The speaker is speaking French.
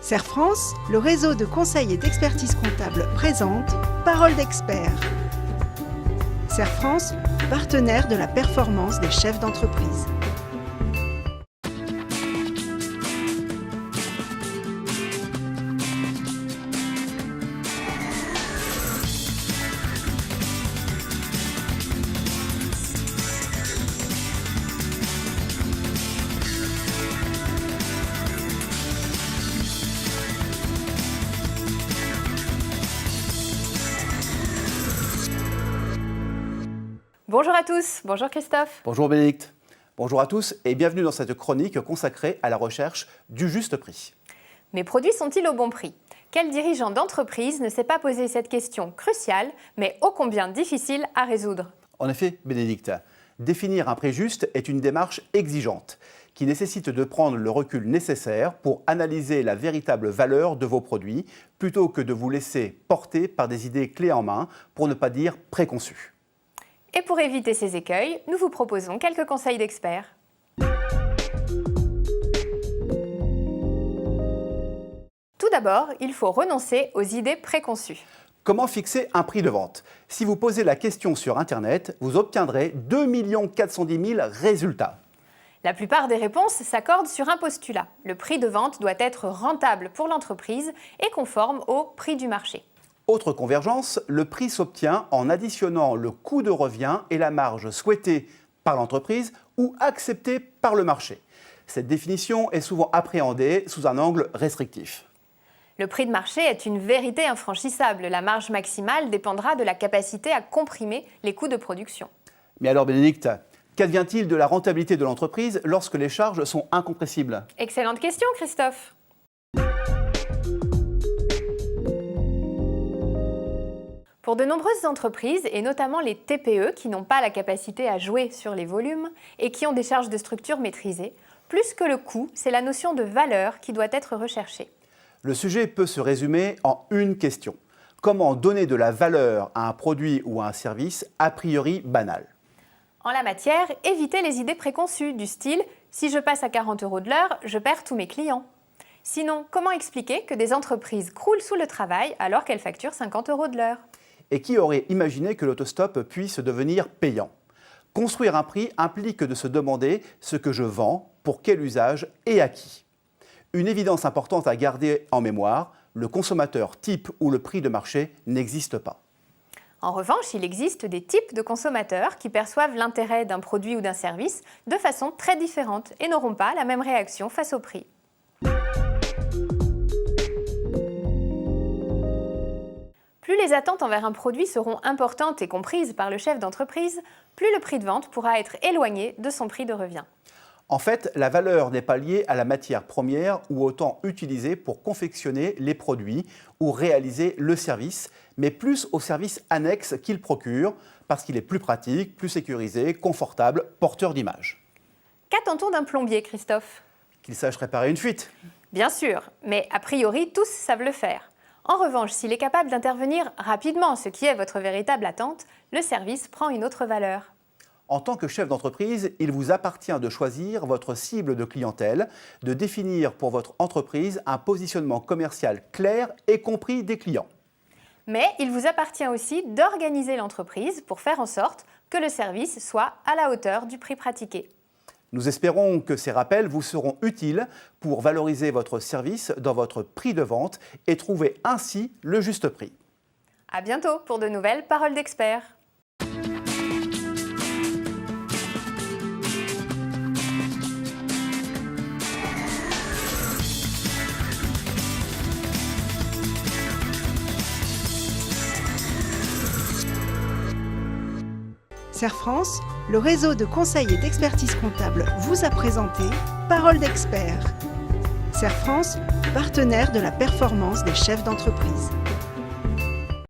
Serre France, le réseau de conseil et d'expertise comptable présente Parole d'expert. Serre France, partenaire de la performance des chefs d'entreprise. Bonjour à tous, bonjour Christophe. Bonjour Bénédicte, bonjour à tous et bienvenue dans cette chronique consacrée à la recherche du juste prix. Mes produits sont-ils au bon prix ? Quel dirigeant d'entreprise ne s'est pas posé cette question cruciale, mais ô combien difficile à résoudre ? En effet, Bénédicte, définir un prix juste est une démarche exigeante qui nécessite de prendre le recul nécessaire pour analyser la véritable valeur de vos produits plutôt que de vous laisser porter par des idées clés en main, pour ne pas dire préconçues. Et pour éviter ces écueils, nous vous proposons quelques conseils d'experts. Tout d'abord, il faut renoncer aux idées préconçues. Comment fixer un prix de vente ? Si vous posez la question sur Internet, vous obtiendrez 2 410 000 résultats. La plupart des réponses s'accordent sur un postulat. Le prix de vente doit être rentable pour l'entreprise et conforme au prix du marché. Autre convergence, le prix s'obtient en additionnant le coût de revient et la marge souhaitée par l'entreprise ou acceptée par le marché. Cette définition est souvent appréhendée sous un angle restrictif. Le prix de marché est une vérité infranchissable. La marge maximale dépendra de la capacité à comprimer les coûts de production. Mais alors Bénédicte, qu'advient-il de la rentabilité de l'entreprise lorsque les charges sont incompressibles ? Excellente question, Christophe. Pour de nombreuses entreprises, et notamment les TPE qui n'ont pas la capacité à jouer sur les volumes et qui ont des charges de structure maîtrisées, plus que le coût, c'est la notion de valeur qui doit être recherchée. Le sujet peut se résumer en une question. Comment donner de la valeur à un produit ou à un service a priori banal ? En la matière, évitez les idées préconçues du style « si je passe à 40 € de l'heure, je perds tous mes clients ». Sinon, comment expliquer que des entreprises croulent sous le travail alors qu'elles facturent 50 € de l'heure ? Et qui aurait imaginé que l'autostop puisse devenir payant ? Construire un prix implique de se demander ce que je vends, pour quel usage et à qui. Une évidence importante à garder en mémoire, le consommateur type ou le prix de marché n'existe pas. En revanche, il existe des types de consommateurs qui perçoivent l'intérêt d'un produit ou d'un service de façon très différente et n'auront pas la même réaction face au prix. Plus les attentes envers un produit seront importantes et comprises par le chef d'entreprise, plus le prix de vente pourra être éloigné de son prix de revient. En fait, la valeur n'est pas liée à la matière première ou au temps utilisé pour confectionner les produits ou réaliser le service, mais plus au service annexe qu'il procure, parce qu'il est plus pratique, plus sécurisé, confortable, porteur d'image. Qu'attend-on d'un plombier, Christophe ? Qu'il sache réparer une fuite. Bien sûr, mais a priori, tous savent le faire. En revanche, s'il est capable d'intervenir rapidement, ce qui est votre véritable attente, le service prend une autre valeur. En tant que chef d'entreprise, il vous appartient de choisir votre cible de clientèle, de définir pour votre entreprise un positionnement commercial clair et compris des clients. Mais il vous appartient aussi d'organiser l'entreprise pour faire en sorte que le service soit à la hauteur du prix pratiqué. Nous espérons que ces rappels vous seront utiles pour valoriser votre service dans votre prix de vente et trouver ainsi le juste prix. À bientôt pour de nouvelles paroles d'experts. Serre France, le réseau de conseil et d'expertise comptable vous a présenté Parole d'expert. Serre France, partenaire de la performance des chefs d'entreprise.